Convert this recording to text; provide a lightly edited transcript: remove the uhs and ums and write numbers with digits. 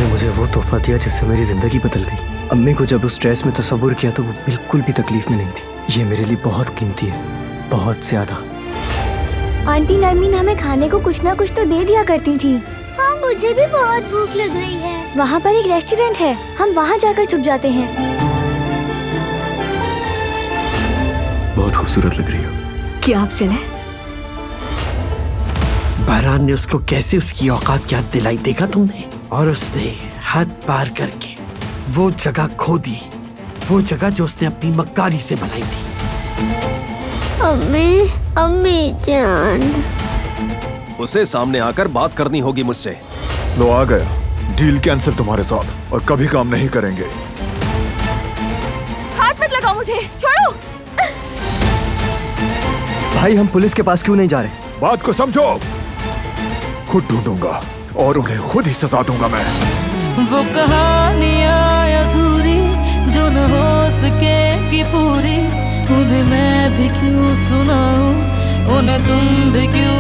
ने मुझे वो तोहफा दिया जिससे मेरी जिंदगी बदल गई। अम्मी को जब उस ड्रेस में तस्वुर किया तो वो बिल्कुल भी तकलीफ में नहीं थी। ये मेरे लिए बहुत कीमती है, बहुत ज्यादा। आंटी नरमीन हमें खाने को कुछ ना कुछ तो दे दिया करती थी। हाँ, मुझे भी बहुत भूख लग रही है। वहाँ पर एक रेस्टोरेंट है, हम वहाँ जाकर छुप जाते हैं। बहुत खूबसूरत लग रही हो। क्या आप चले? बहरान ने उसको कैसे उसकी औकात याद दिलाई, देखा तुमने? और उसने हद पार करके वो जगह खो दी, वो जगह जो उसने अपनी मक्कारी से बनाई थी। अम्मी, अम्मी जान। उसे सामने आकर बात करनी होगी मुझसे। लो आ गया, डील कैंसिल तुम्हारे साथ और कभी काम नहीं करेंगे। हाथ मत लगाओ मुझे, छोड़ो। भाई हम पुलिस के पास क्यों नहीं जा रहे? बात को समझो, खुद ढूंढूंगा और उन्हें खुद ही सजा दूंगा मैं। वो कहानियाँ अधूरी जो न हो सके कि पूरी, उन्हें मैं भी क्यों सुनाऊं, उन्हें तुम भी क्यों